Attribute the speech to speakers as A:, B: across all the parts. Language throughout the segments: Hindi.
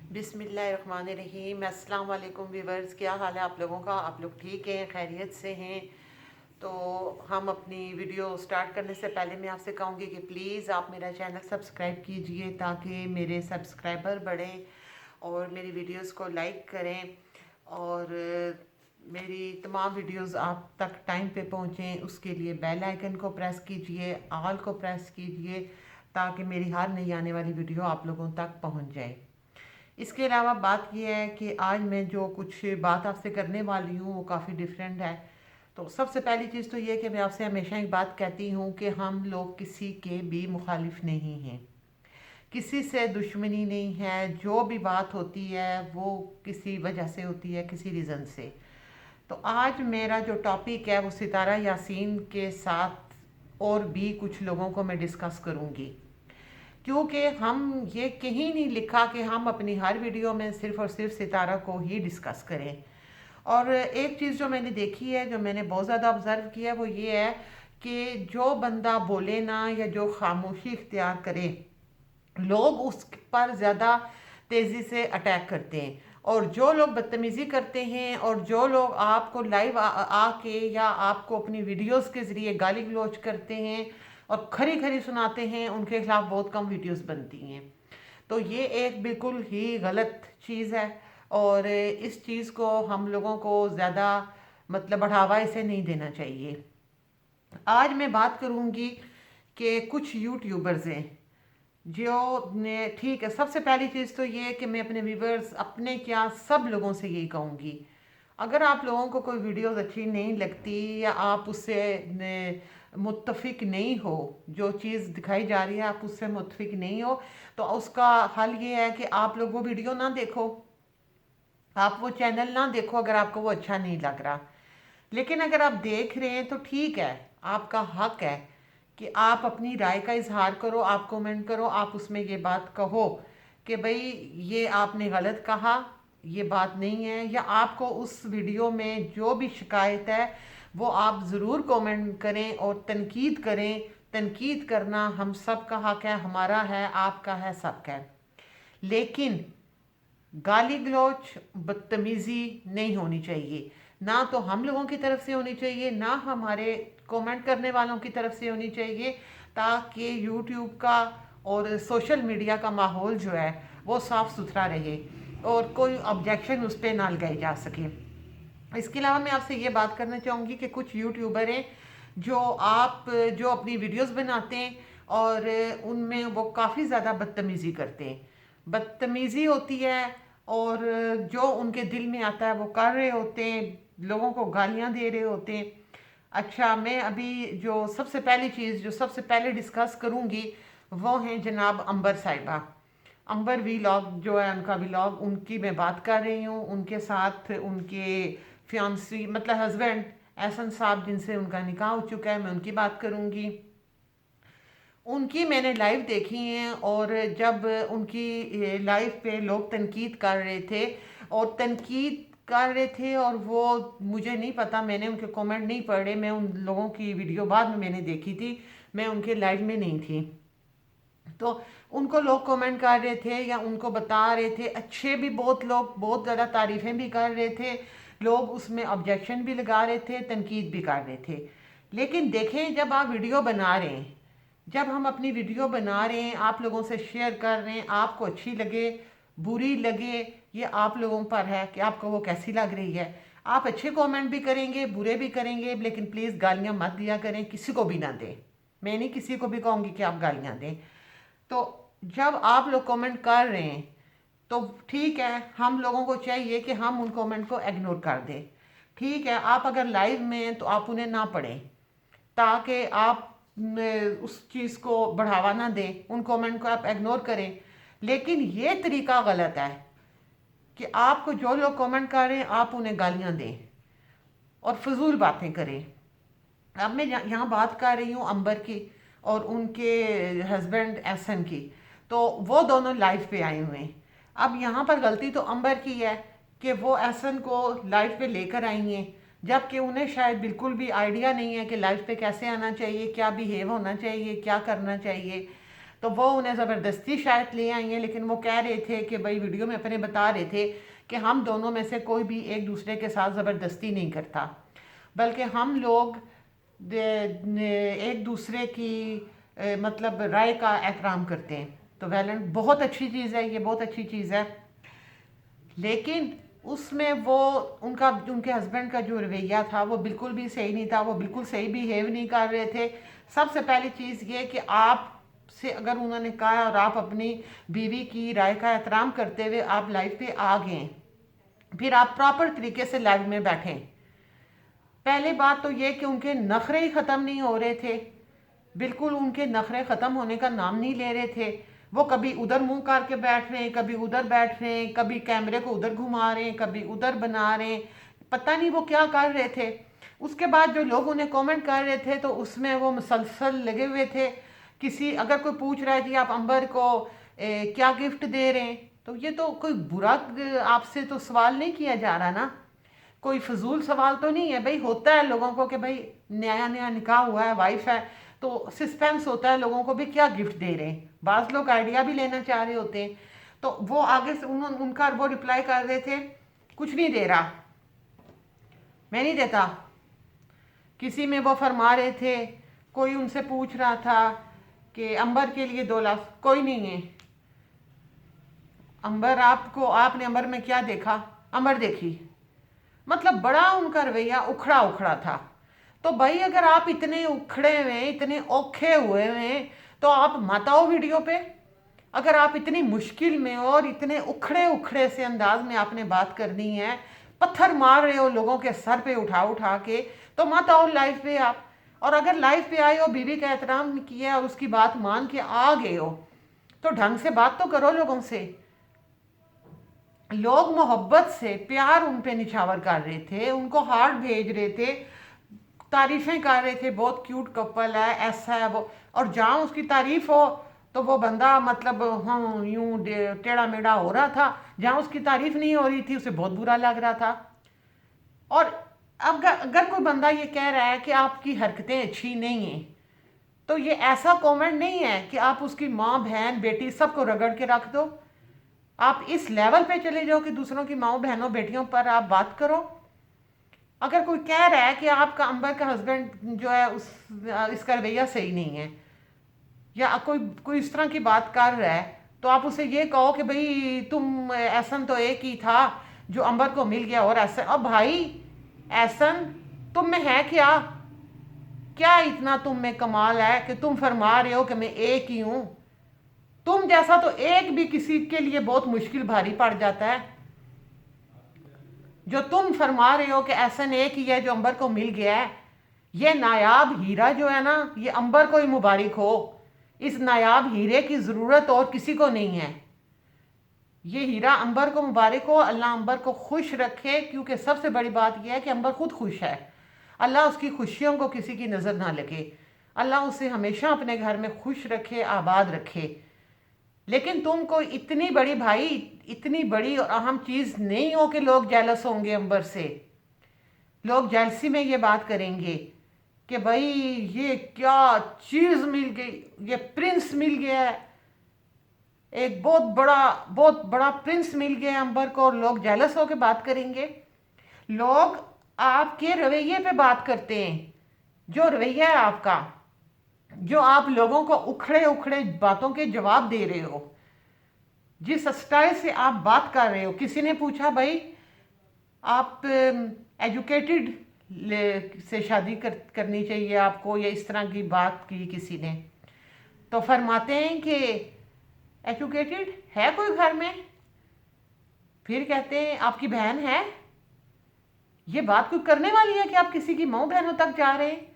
A: बिस्मिल्लाहिर्रहमानिर्रहीम। अस्सलाम वालेकुम व्यूवर्स, क्या हाल है आप लोगों का? आप लोग ठीक हैं, खैरियत से हैं? तो हम अपनी वीडियो स्टार्ट करने से पहले मैं आपसे कहूँगी कि प्लीज़ आप मेरा चैनल सब्सक्राइब कीजिए ताकि मेरे सब्सक्राइबर बढ़ें और मेरी वीडियोस को लाइक करें और मेरी तमाम वीडियोस आप तक टाइम पे पहुँचें। उसके लिए बेल आइकन को प्रेस कीजिए, ऑल को प्रेस कीजिए ताकि मेरी हर नई आने वाली वीडियो आप लोगों तक पहुँच जाए। इसके अलावा बात यह है कि आज मैं जो कुछ बात आपसे करने वाली हूँ वो काफ़ी डिफरेंट है। तो सबसे पहली चीज़ तो ये है कि मैं आपसे हमेशा एक बात कहती हूँ कि हम लोग किसी के भी मुखालिफ नहीं हैं, किसी से दुश्मनी नहीं है। जो भी बात होती है वो किसी वजह से होती है, किसी रीज़न से। तो आज मेरा जो टॉपिक है वो सितारा यासीन के साथ और भी कुछ लोगों को मैं डिस्कस करूँगी, क्योंकि हम ये कहीं नहीं लिखा कि हम अपनी हर वीडियो में सिर्फ और सिर्फ सितारा को ही डिस्कस करें। और एक चीज़ जो मैंने देखी है, जो मैंने बहुत ज़्यादा ऑब्ज़र्व किया, वो ये है कि जो बंदा बोले ना या जो खामोशी इख्तियार करे, लोग उस पर ज़्यादा तेज़ी से अटैक करते हैं। और जो लोग बदतमीज़ी करते हैं और जो लोग आपको लाइव आके या आपको अपनी वीडियोस के ज़रिए गाली गलौज करते हैं और खरी खरी सुनाते हैं, उनके खिलाफ बहुत कम वीडियोस बनती हैं। तो ये एक बिल्कुल ही गलत चीज़ है और इस चीज़ को हम लोगों को ज़्यादा मतलब बढ़ावा इसे नहीं देना चाहिए। आज मैं बात करूँगी कि कुछ यूट्यूबर्स हैं जो ने, ठीक है, सबसे पहली चीज़ तो ये है कि मैं अपने व्यूवर्स, अपने क्या सब लोगों से यही कहूँगी, अगर आप लोगों को कोई वीडियोस अच्छी नहीं लगती या आप उससे मुत्तफिक नहीं हो, जो चीज़ दिखाई जा रही है आप उससे मुत्तफिक नहीं हो, तो उसका हल ये है कि आप लोग वो वीडियो ना देखो, आप वो चैनल ना देखो अगर आपको वो अच्छा नहीं लग रहा। लेकिन अगर आप देख रहे हैं तो ठीक है, आपका हक है कि आप अपनी राय का इजहार करो, आप कमेंट करो, आप उसमें ये बात कहो कि भाई ये आपने गलत कहा, ये बात नहीं है, या आपको उस वीडियो में जो भी शिकायत है वो आप ज़रूर कमेंट करें और तनकीद करें। तनकीद करना हम सब का हक है, हमारा है, आपका है, सबका है। लेकिन गाली गलौज, बदतमीज़ी नहीं होनी चाहिए, ना तो हम लोगों की तरफ से होनी चाहिए, ना हमारे कमेंट करने वालों की तरफ से होनी चाहिए, ताकि यूट्यूब का और सोशल मीडिया का माहौल जो है वो साफ़ सुथरा रहे और कोई ऑब्जेक्शन उस पर ना लगाई जा सके। इसके अलावा मैं आपसे ये बात करना चाहूँगी कि कुछ यूट्यूबर हैं जो अपनी वीडियोस बनाते हैं और उनमें वो काफ़ी ज़्यादा बदतमीज़ी करते हैं, बदतमीज़ी होती है और जो उनके दिल में आता है वो कर रहे होते हैं, लोगों को गालियाँ दे रहे होते हैं। अच्छा, मैं अभी जो सबसे पहली चीज़ जो सबसे पहले डिस्कस करूँगी वो हैं जनाब अंबर साहिबा। अंबर वीलॉग जो है, उनका वीलॉग, उनकी मैं बात कर रही हूँ। उनके साथ उनके फियांसी मतलब हस्बैंड एहसन साहब, जिनसे उनका निकाह हो चुका है, मैं उनकी बात करूँगी। उनकी मैंने लाइव देखी हैं और जब उनकी लाइव पे लोग तनकीद कर रहे थे और तनकीद कर रहे थे और वो, मुझे नहीं पता, मैंने उनके कमेंट नहीं पढ़े, मैं उन लोगों की वीडियो बाद में मैंने देखी थी, मैं उनके लाइव में नहीं थी। तो उनको लोग कमेंट कर रहे थे या उनको बता रहे थे, अच्छे भी बहुत लोग बहुत ज़्यादा तारीफ़ें भी कर रहे थे, लोग उसमें ऑब्जेक्शन भी लगा रहे थे, तनकीद भी कर रहे थे। लेकिन देखें, जब आप वीडियो बना रहे हैं, जब हम अपनी वीडियो बना रहे हैं, आप लोगों से शेयर कर रहे हैं, आपको अच्छी लगे बुरी लगे ये आप लोगों पर है कि आपको वो कैसी लग रही है। आप अच्छे कमेंट भी करेंगे, बुरे भी करेंगे, लेकिन प्लीज़ गालियाँ मत दिया करें, किसी को भी ना दें। मैं नहीं किसी को भी कहूँगी कि आप गालियाँ दें। तो जब आप लोग कमेंट कर रहे हैं तो ठीक है, हम लोगों को चाहिए कि हम उन कमेंट को इग्नोर कर दें। ठीक है, आप अगर लाइव में हैं तो आप उन्हें ना पढ़ें ताकि आप उस चीज़ को बढ़ावा ना दें, उन कमेंट को आप इग्नोर करें। लेकिन ये तरीका गलत है कि आपको जो लोग कमेंट कर रहे हैं आप उन्हें गालियाँ दें और फजूल बातें करें। अब मैं यहाँ बात कर रही हूँ अंबर की और उनके हस्बैंड एहसन की, तो वो दोनों लाइव पे आए हुए हैं। अब यहाँ पर गलती तो अंबर की है कि वो एहसन को लाइव पे लेकर आई हैं, जबकि उन्हें शायद बिल्कुल भी आइडिया नहीं है कि लाइव पे कैसे आना चाहिए, क्या बिहेव होना चाहिए, क्या करना चाहिए। तो वो उन्हें ज़बरदस्ती शायद ले आई हैं, लेकिन वो कह रहे थे कि भाई वीडियो में अपने बता रहे थे कि हम दोनों में से कोई भी एक दूसरे के साथ ज़बरदस्ती नहीं करता, बल्कि हम लोग एक दूसरे की मतलब राय का एहतराम करते हैं। तो वैलेंट बहुत अच्छी चीज़ है, ये बहुत अच्छी चीज़ है। लेकिन उसमें वो उनके हस्बैंड का जो रवैया था वो बिल्कुल भी सही नहीं था, वो बिल्कुल सही बिहेव नहीं कर रहे थे। सबसे पहली चीज़ ये कि आप से अगर उन्होंने कहा और आप अपनी बीवी की राय का एहतराम करते हुए आप लाइव पे आ गए, फिर आप प्रॉपर तरीके से लाइव में बैठें। पहली बात तो ये कि उनके नखरे ही ख़त्म नहीं हो रहे थे, बिल्कुल उनके नखरे ख़त्म होने का नाम नहीं ले रहे थे। वो कभी उधर मुंह करके बैठ रहे हैं, कभी उधर बैठ रहे हैं, कभी कैमरे को उधर घुमा रहे हैं, कभी उधर बना रहे हैं, पता नहीं वो क्या कर रहे थे। उसके बाद जो लोग उन्हें कमेंट कर रहे थे तो उसमें वो मुसलसल लगे हुए थे। किसी अगर कोई पूछ रहा है कि आप अंबर को क्या गिफ्ट दे रहे हैं, तो ये तो कोई बुरा आपसे तो सवाल नहीं किया जा रहा ना, कोई फजूल सवाल तो नहीं है। भाई होता है लोगों को कि भाई नया नया निकाह हुआ है, वाइफ है, तो सस्पेंस होता है लोगों को भी क्या गिफ्ट दे रहे हैं। बाज़ लोग आइडिया भी लेना चाह रहे होते हैं। तो वो आगे से उनका वो रिप्लाई कर रहे थे, कुछ नहीं दे रहा, मैं नहीं देता। किसी में वो फरमा रहे थे, कोई उनसे पूछ रहा था कि अंबर के लिए 2 लाख, कोई नहीं है। अंबर आपने अंबर में क्या देखा, अंबर देखी, मतलब बड़ा उनका रवैया उखड़ा उखड़ा था। तो भाई अगर आप इतने उखड़े हुए, इतने औखे हुए हैं, तो आप मत आओ वीडियो पे। अगर आप इतनी मुश्किल में और इतने उखड़े उखड़े से अंदाज में आपने बात करनी है, पत्थर मार रहे हो लोगों के सर पे उठा उठा के, तो मत आओ लाइव पे आप। और अगर लाइव पे आए हो, बीवी का एहतराम किया और उसकी बात मान के आ गए हो, तो ढंग से बात तो करो लोगों से। लोग मोहब्बत से प्यार उन पे निछावर कर रहे थे, उनको हार्ट भेज रहे थे, तारीफें कर रहे थे, बहुत क्यूट कपल है, ऐसा है वो। और जहाँ उसकी तारीफ हो तो वो बंदा मतलब हाँ यूं टेढ़ा मेढ़ा हो रहा था, जहाँ उसकी तारीफ नहीं हो रही थी उसे बहुत बुरा लग रहा था। और अब अगर कोई बंदा ये कह रहा है कि आपकी हरकतें अच्छी नहीं हैं, तो ये ऐसा कमेंट नहीं है कि आप उसकी माँ बहन बेटी सबको रगड़ के रख दो। आप इस लेवल पे चले जाओ कि दूसरों की माँ बहनों बेटियों पर आप बात करो। अगर कोई कह रहा है कि आपका अंबर का हस्बैंड जो है इसका रवैया सही नहीं है, या कोई इस तरह की बात कर रहा है, तो आप उसे ये कहो कि भाई तुम एहसन तो एक ही था जो अंबर को मिल गया, और ऐसा अब भाई एहसन तुम में है क्या? क्या इतना तुम में कमाल है कि तुम फरमा रहे हो कि मैं एक ही हूं? तुम जैसा तो एक भी किसी के लिए बहुत मुश्किल भारी पड़ जाता है। जो तुम फरमा रहे हो कि एहसन एक ही है जो अंबर को मिल गया है, ये नायाब हीरा जो है ना, ये अंबर को ही मुबारक हो। इस नायाब हीरे की ज़रूरत और किसी को नहीं है। ये हीरा अंबर को मुबारक हो, अल्लाह अंबर को खुश रखे, क्योंकि सबसे बड़ी बात यह है कि अंबर खुद खुश है। अल्लाह उसकी खुशियों को किसी की नज़र ना लगे, अल्लाह उसे हमेशा अपने घर में खुश रखे, आबाद रखे। लेकिन तुम कोई इतनी बड़ी भाई, इतनी बड़ी और अहम चीज़ नहीं हो कि लोग जेलस होंगे अंबर से। लोग जेलसी में ये बात करेंगे कि भाई ये क्या चीज़ मिल गई, ये प्रिंस मिल गया है, एक बहुत बड़ा प्रिंस मिल गया अंबर को, और लोग जेलस होकर बात करेंगे। लोग आपके रवैये पे बात करते हैं, जो रवैया है आपका, जो आप लोगों को उखड़े उखड़े बातों के जवाब दे रहे हो, जिस स्टाइल से आप बात कर रहे हो। किसी ने पूछा भाई आप एजुकेटेड से शादी करनी चाहिए आपको, या इस तरह की बात की किसी ने, तो फरमाते हैं कि एजुकेटेड है कोई घर में? फिर कहते हैं आपकी बहन है? ये बात कोई करने वाली है कि आप किसी की माँ बहनों तक जा रहे हैं?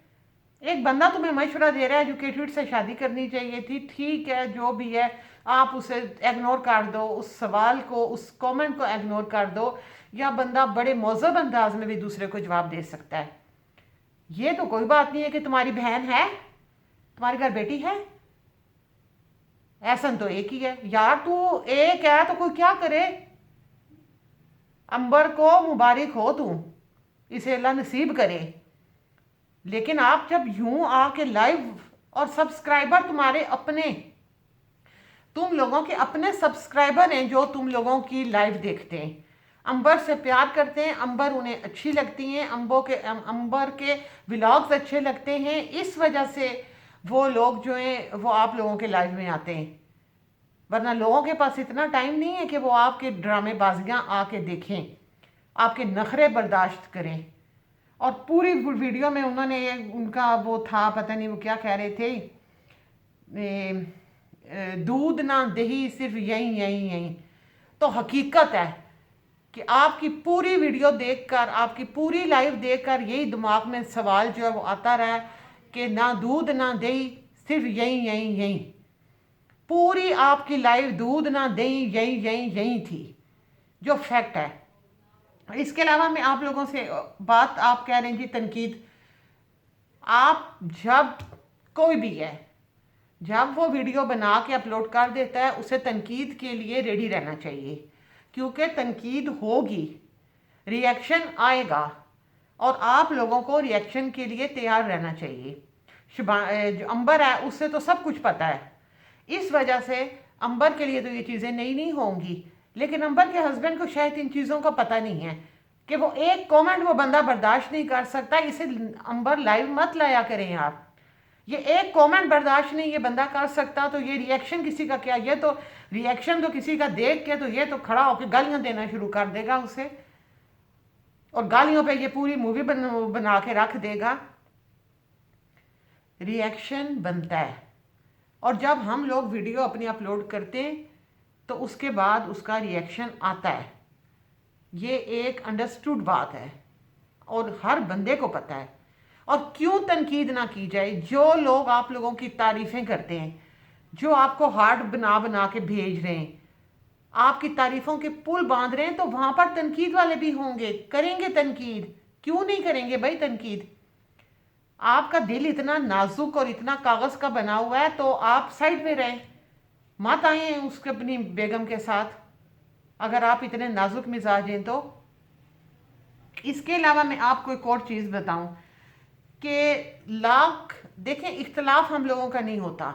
A: एक बंदा तुम्हें मशवरा दे रहा है एजुकेटेड से शादी करनी चाहिए थी, ठीक है, जो भी है आप उसे इग्नोर कर दो, उस सवाल को, उस कमेंट को इग्नोर कर दो। या बंदा बड़े मौजूब अंदाज में भी दूसरे को जवाब दे सकता है। ये तो कोई बात नहीं है कि तुम्हारी बहन है, तुम्हारे घर बेटी है, एहसन तो एक ही है। यार तू एक है तो कोई क्या करे? अंबर को मुबारक हो तू, इसे अल्लाह नसीब करे। लेकिन आप जब यूं आके लाइव, और सब्सक्राइबर तुम्हारे अपने, तुम लोगों के अपने सब्सक्राइबर हैं जो तुम लोगों की लाइव देखते हैं, अंबर से प्यार करते हैं, अंबर उन्हें अच्छी लगती हैं, अंबर के व्लॉग्स अच्छे लगते हैं, इस वजह से वो लोग जो हैं वो आप लोगों के लाइव में आते हैं। वरना लोगों के पास इतना टाइम नहीं है कि वो आपके ड्रामेबाजियाँ आके देखें, आपके नखरे बर्दाश्त करें। और पूरी वीडियो में उन्होंने उनका वो था, पता नहीं वो क्या कह रहे थे, दूध ना दही सिर्फ यही यही यही। तो हकीकत है कि आपकी पूरी वीडियो देखकर, आपकी पूरी लाइव देखकर यही दिमाग में सवाल जो है वो आता रहा कि ना दूध ना दही सिर्फ यही यही यही। पूरी आपकी लाइव दूध ना दही यही यही यही थी, जो फैक्ट है। इसके अलावा मैं आप लोगों से बात, आप कह रहे हैं जी तनकीद, आप जब कोई भी है जब वो वीडियो बना के अपलोड कर देता है उसे तनकीद के लिए रेडी रहना चाहिए, क्योंकि तनकीद होगी, रिएक्शन आएगा और आप लोगों को रिएक्शन के लिए तैयार रहना चाहिए। जो अंबर है उससे तो सब कुछ पता है, इस वजह से अंबर के लिए तो ये चीज़ें नहीं होंगी, लेकिन अंबर के हस्बैंड को शायद इन चीज़ों का पता नहीं है कि वो एक कमेंट वो बंदा बर्दाश्त नहीं कर सकता, इसे अंबर लाइव मत लाया करें आप। ये एक कमेंट बर्दाश्त नहीं ये बंदा कर सकता, तो ये रिएक्शन किसी का क्या, ये तो रिएक्शन तो किसी का देख के तो ये तो खड़ा होकर गालियां देना शुरू कर देगा उसे, और गालियों पे ये पूरी मूवी बना के रख देगा। रिएक्शन बनता है, और जब हम लोग वीडियो अपनी अपलोड करते हैं तो उसके बाद उसका रिएक्शन आता है। ये एक अंडरस्टूड बात है और हर बंदे को पता है। और क्यों तनकीद ना की जाए? जो लोग आप लोगों की तारीफ़ें करते हैं, जो आपको हार्ट बना बना के भेज रहे हैं, आपकी तारीफ़ों के पुल बांध रहे हैं, तो वहाँ पर तनकीद वाले भी होंगे, करेंगे तनकीद। क्यों नहीं करेंगे भाई तनकीद? आपका दिल इतना नाजुक और इतना कागज़ का बना हुआ है, तो आप साइड में रहें, मत आए उसके अपनी बेगम के साथ, अगर आप इतने नाजुक मिजाज हैं तो। इसके अलावा मैं आपको एक और चीज़ बताऊं कि लाख देखें, इख्तलाफ हम लोगों का नहीं होता।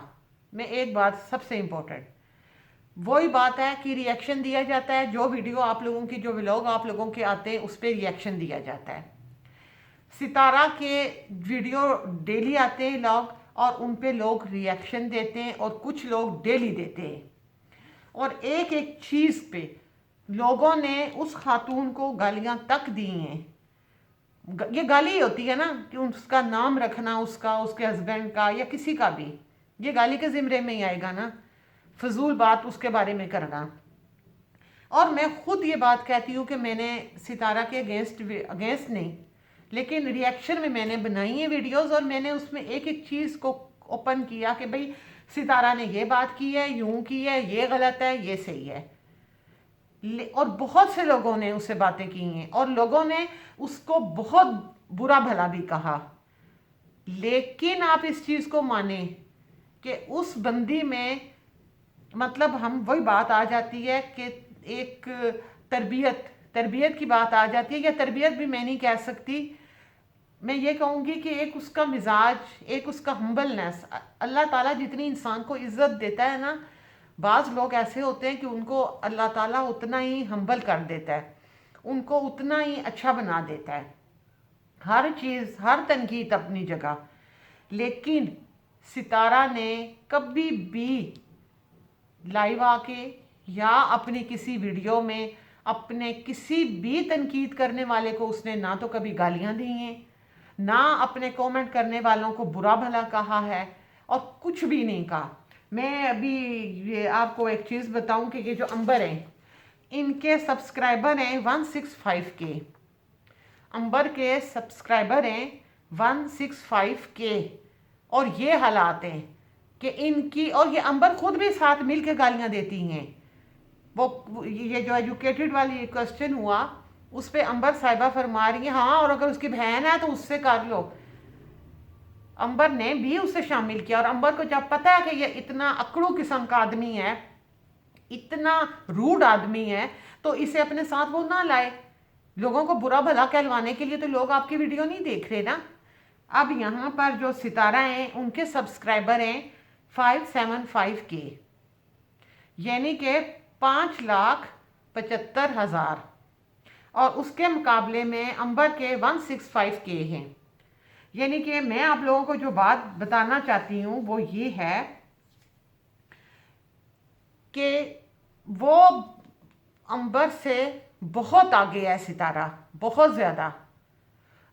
A: मैं एक बात सबसे इम्पोर्टेंट वही बात है कि रिएक्शन दिया जाता है, जो वीडियो आप लोगों की, जो व्लॉग आप लोगों के आते हैं उस पर रिएक्शन दिया जाता है। सितारा के वीडियो डेली आते हैं व्लॉग, और उन पे लोग रिएक्शन देते हैं, और कुछ लोग डेली देते हैं, और एक एक चीज़ पे लोगों ने उस खातून को गालियां तक दी हैं। ये गाली होती है ना कि उसका नाम रखना, उसका, उसके हस्बैंड का या किसी का भी, ये गाली के ज़िम्रे में ही आएगा ना, फजूल बात उसके बारे में करना। और मैं खुद ये बात कहती हूँ कि मैंने सितारा के अगेंस्ट नहीं, लेकिन रिएक्शन में मैंने बनाई है वीडियोस, और मैंने उसमें एक एक चीज़ को ओपन किया कि भाई सितारा ने ये बात की है, यूं की है, ये गलत है, ये सही है। और बहुत से लोगों ने उससे बातें की हैं, और लोगों ने उसको बहुत बुरा भला भी कहा। लेकिन आप इस चीज़ को माने कि उस बंदी में, मतलब हम वही बात आ जाती है कि एक तरबियत की बात आ जाती है, या तरबियत भी मैं नहीं कह सकती, मैं ये कहूँगी कि एक उसका मिजाज, एक उसका हम्बलनेस। अल्लाह ताला जितनी इंसान को इज़्ज़त देता है ना, बाज़ लोग ऐसे होते हैं कि उनको अल्लाह ताला उतना ही हम्बल कर देता है, उनको उतना ही अच्छा बना देता है। हर चीज़, हर तनकीद अपनी जगह, लेकिन सितारा ने कभी भी लाइव आके या अपनी किसी वीडियो में अपने किसी भी तनकीद करने वाले को उसने ना तो कभी गालियां दी हैं, ना अपने कमेंट करने वालों को बुरा भला कहा है, और कुछ भी नहीं कहा। मैं अभी ये आपको एक चीज़ बताऊं कि ये जो अंबर हैं, इनके सब्सक्राइबर हैं 165 के। अंबर के सब्सक्राइबर हैं 165 के, और ये हालात हैं कि इनकी, और ये अंबर खुद भी साथ मिल के गालियाँ देती हैं। वो ये जो एजुकेटेड वाली क्वेश्चन हुआ उस पर अंबर साहिबा फरमा रही है, हाँ, और अगर उसकी बहन है तो उससे कर लो। अंबर ने भी उससे शामिल किया, और अंबर को जब पता है कि ये इतना अकड़ू किस्म का आदमी है, इतना रूड आदमी है, तो इसे अपने साथ वो ना लाए। लोगों को बुरा भला कहलवाने के लिए तो लोग आपकी वीडियो नहीं देख रहे ना। अब यहाँ पर जो सितारा हैं उनके सब्सक्राइबर हैं 575 के। यानी कि 5,75,000, और उसके मुकाबले में अंबर के 165K हैं। यानी कि मैं आप लोगों को जो बात बताना चाहती हूँ वो ये है कि वो अंबर से बहुत आगे है सितारा, बहुत ज़्यादा,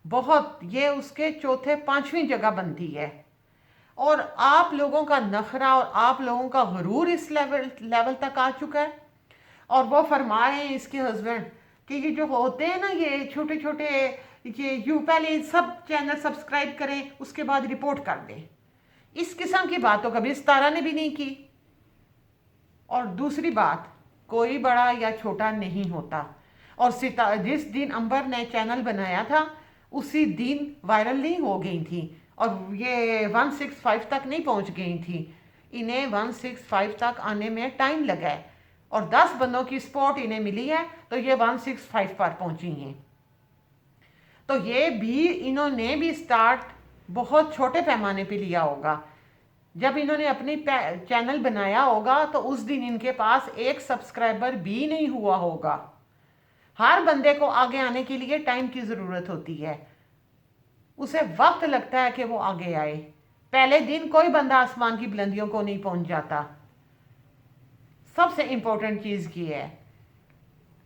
A: बहुत। ये उसके चौथे पांचवीं जगह बनती है। और आप लोगों का नखरा और आप लोगों का गुरूर इस लेवल तक आ चुका है। और वो फरमा रहे हैं इसके हस्बैंड कि ये जो होते हैं ना, ये छोटे छोटे, ये यू पहले सब चैनल सब्सक्राइब करें, उसके बाद रिपोर्ट कर दें। इस किस्म की बात तो कभी सितारा ने भी नहीं की। और दूसरी बात, कोई बड़ा या छोटा नहीं होता। और जिस दिन अंबर ने चैनल बनाया था उसी दिन वायरल नहीं हो गई थी, और ये 165 तक नहीं पहुंच गई थी। इन्हें 165 तक आने में टाइम लगा है, और 10 बंदों की सपोर्ट इन्हें मिली है तो ये 165 पर पहुंची हैं। तो ये भी इन्होंने भी स्टार्ट बहुत छोटे पैमाने पे लिया होगा। जब इन्होंने अपनी चैनल बनाया होगा तो उस दिन इनके पास एक सब्सक्राइबर भी नहीं हुआ होगा। हर बंदे को आगे आने के लिए टाइम की ज़रूरत होती है, उसे वक्त लगता है कि वो आगे आए। पहले दिन कोई बंदा आसमान की बुलंदियों को नहीं पहुंच जाता। सबसे इम्पोर्टेंट चीज़ की है।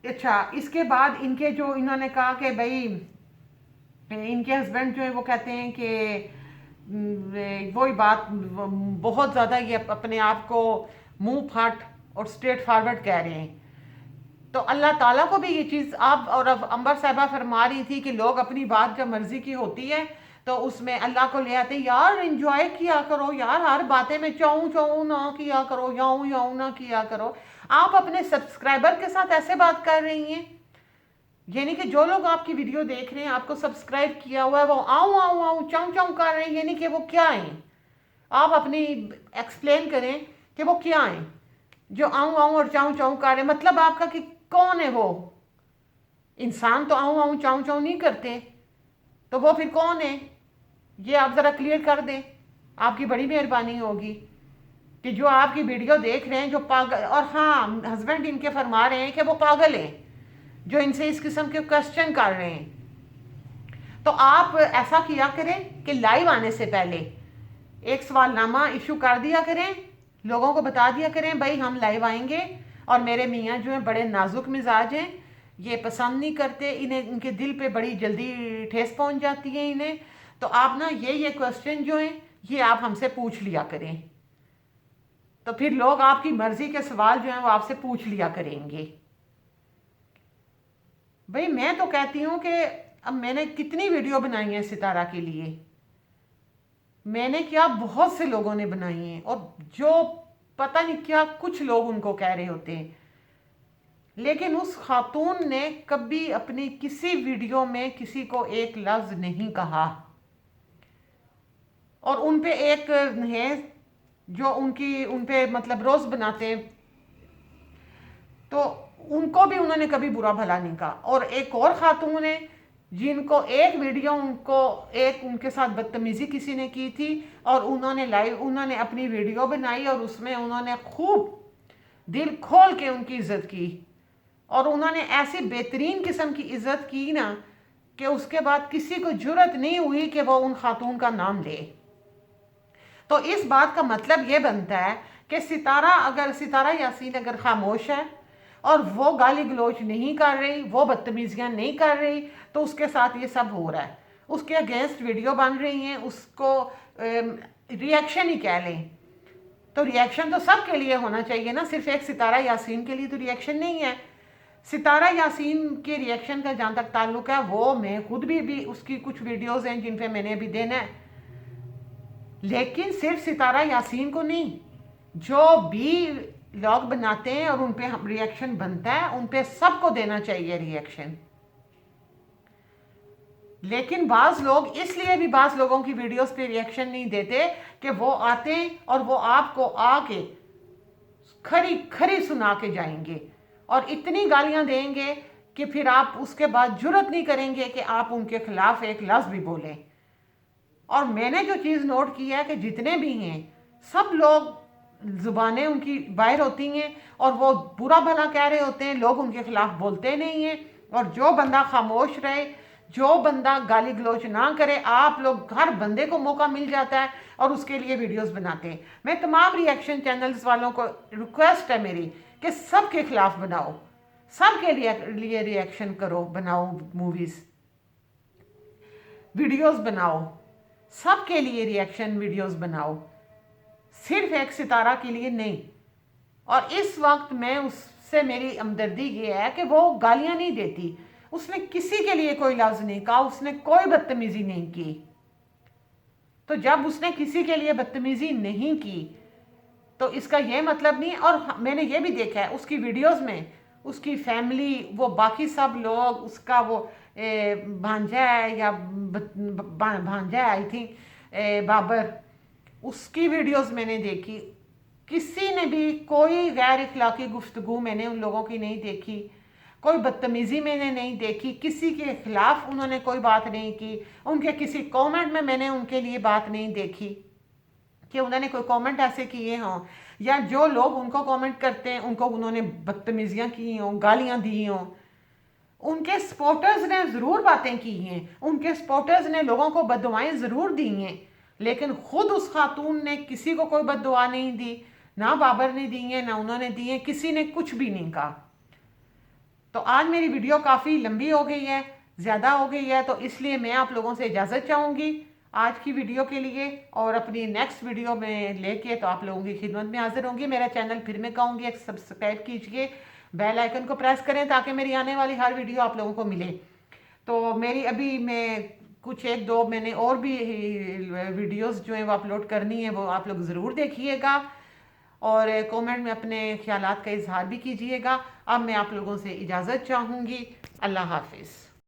A: अच्छा, इसके बाद इनके जो इन्होंने कहा कि भाई इनके हस्बैंड जो है वो कहते हैं कि वही बात, बहुत ज़्यादा ये अपने आप को मुंह फाट और स्ट्रेट फॉरवर्ड कह रहे हैं। तो अल्लाह ताला को भी ये चीज़ आप और अब अंबर साहिबा फरमा रही थी कि लोग अपनी बात जब मर्जी की होती है तो उसमें अल्लाह को ले आते। यार इंजॉय किया करो यार, हर बातें में चाऊं चाऊं ना किया करो, याऊं याऊं ना किया करो। आप अपने सब्सक्राइबर के साथ ऐसे बात कर रही हैं, यानी कि जो लोग आपकी वीडियो देख रहे हैं, आपको सब्सक्राइब किया हुआ है, वो आऊं आऊं आऊं चाऊं चाऊं कर रहे हैं, यानी कि वो क्या हैं? आप अपनी एक्सप्लेन करें कि वो क्या हैं जो आऊं आऊं और चाऊं चाऊं कर रहे हैं। मतलब आपका कि कौन है वो? इंसान तो आऊं आऊं चाऊं चाऊं नहीं करते, तो वो फिर कौन है? ये आप ज़रा क्लियर कर दें, आपकी बड़ी मेहरबानी होगी। कि जो आपकी वीडियो देख रहे हैं जो पागल, और हाँ हस्बैंड इनके फरमा रहे हैं कि वो पागल हैं जो इनसे इस किस्म के क्वेश्चन कर रहे हैं। तो आप ऐसा किया करें कि लाइव आने से पहले एक सवालनामा इशू कर दिया करें, लोगों को बता दिया करें भाई हम लाइव आएंगे और मेरे मियाँ जो हैं बड़े नाजुक मिजाज हैं, ये पसंद नहीं करते, इन्हें इनके दिल पे बड़ी जल्दी ठेस पहुंच जाती है इन्हें। तो आप ना ये क्वेश्चन जो हैं ये आप हमसे पूछ लिया करें, तो फिर लोग आपकी मर्जी के सवाल जो हैं वो आपसे पूछ लिया करेंगे। भाई मैं तो कहती हूँ कि अब मैंने कितनी वीडियो बनाई है सितारा के लिए, मैंने क्या बहुत से लोगों ने बनाई हैं, और जो पता नहीं क्या कुछ लोग उनको कह रहे होते हैं, लेकिन उस खातून ने कभी अपनी किसी वीडियो में किसी को एक लफ्ज नहीं कहा। और उन पे एक है जो उन पे मतलब रोज बनाते हैं, तो उनको भी उन्होंने कभी बुरा भला नहीं कहा। और एक और खातून है जिनको एक वीडियो उनके साथ बदतमीजी किसी ने की थी, और उन्होंने अपनी वीडियो बनाई और उसमें उन्होंने खूब दिल खोल के उनकी इज्जत की, और उन्होंने ऐसी बेहतरीन किस्म की इज्जत की ना कि उसके बाद किसी को जुर्रत नहीं हुई कि वो उन खातून का नाम ले। तो इस बात का मतलब ये बनता है कि सितारा यासीन अगर खामोश है और वो गाली गलोच नहीं कर रही, वो बदतमीजियाँ नहीं कर रही, तो उसके साथ ये सब हो रहा है। उसके अगेंस्ट वीडियो बन रही हैं, उसको रिएक्शन ही कह लें, तो रिएक्शन तो सबके लिए होना चाहिए ना, सिर्फ एक सितारा यासीन के लिए तो रिएक्शन नहीं है। सितारा यासीन के रिएक्शन का जहाँ तक ताल्लुक है, वो मैं खुद भी उसकी कुछ वीडियोज़ हैं जिन पे मैंने अभी देना है, लेकिन सिर्फ सितारा यासीन को नहीं, जो भी व्लॉग बनाते हैं और उन पे रिएक्शन बनता है, उन पे सबको देना चाहिए रिएक्शन। लेकिन बाज़ लोग इसलिए भी बाज़ लोगों की वीडियोस पे रिएक्शन नहीं देते कि वो आते हैं और वो आपको आके खरी खरी सुना के जाएंगे और इतनी गालियां देंगे कि फिर आप उसके बाद जुर्रत नहीं करेंगे कि आप उनके खिलाफ एक लफ्ज़ भी बोलें। और मैंने जो चीज़ नोट की है कि जितने भी हैं सब लोग ज़ुबानें उनकी बाहर होती हैं और वो बुरा भला कह रहे होते हैं, लोग उनके खिलाफ बोलते नहीं हैं। और जो बंदा खामोश रहे, जो बंदा गाली गलौज ना करे, आप लोग हर बंदे को मौका मिल जाता है और उसके लिए वीडियोस बनाते हैं। मैं तमाम रिएक्शन चैनल्स वालों को रिक्वेस्ट है मेरी कि सब के खिलाफ बनाओ, सब के लिए रिएक्शन करो, बनाओ मूवीज़, वीडियोस बनाओ, सब के लिए रिएक्शन वीडियोस बनाओ, सिर्फ एक सितारा के लिए नहीं। और इस वक्त मैं उससे मेरी हमदर्दी ये है कि वो गालियां नहीं देती, उसने किसी के लिए कोई लफ्ज़ नहीं कहा, उसने कोई बदतमीज़ी नहीं की। तो जब उसने किसी के लिए बदतमीज़ी नहीं की तो इसका ये मतलब नहीं। और मैंने ये भी देखा है उसकी वीडियोस में, उसकी फैमिली, वो बाकी सब लोग, उसका वो भांजा है या भांजा है आई थिंक बाबर, उसकी वीडियोस मैंने देखी। किसी ने भी कोई गैर इखलाकी गुफ्तगू मैंने उन लोगों की नहीं देखी, कोई बदतमीज़ी मैंने नहीं देखी, किसी के खिलाफ उन्होंने कोई बात नहीं की, उनके किसी कमेंट में मैंने उनके लिए बात नहीं देखी कि उन्होंने कोई कमेंट ऐसे किए हों, या जो लोग उनको कमेंट करते हैं उनको उन्होंने बदतमीजियाँ की हों, गालियाँ दी हों। उनके सपोर्टर्स ने ज़रूर बातें की हैं, उनके सपोर्टर्स ने लोगों को बददुआएं ज़रूर दी हैं, लेकिन ख़ुद उस खातून ने किसी को कोई बददुआ नहीं दी, ना बाबर ने दी है, ना उन्होंने दी है, किसी ने कुछ भी नहीं कहा। तो आज मेरी वीडियो काफ़ी लंबी हो गई है, ज़्यादा हो गई है, तो इसलिए मैं आप लोगों से इजाज़त चाहूँगी आज की वीडियो के लिए, और अपनी नेक्स्ट वीडियो में लेके तो आप लोगों की खिदमत में हाजिर होंगी। मेरा चैनल फिर मैं कहूँगी एक सब्सक्राइब कीजिए, बेल आइकन को प्रेस करें ताकि मेरी आने वाली हर वीडियो आप लोगों को मिले। तो मेरी अभी मैं कुछ एक दो मैंने और भी वीडियोस जो है वो अपलोड करनी है, वो आप लोग ज़रूर देखिएगा और कमेंट में अपने ख्यालात का इजहार भी कीजिएगा। अब मैं आप लोगों से इजाज़त चाहूँगी। अल्लाह हाफिज़।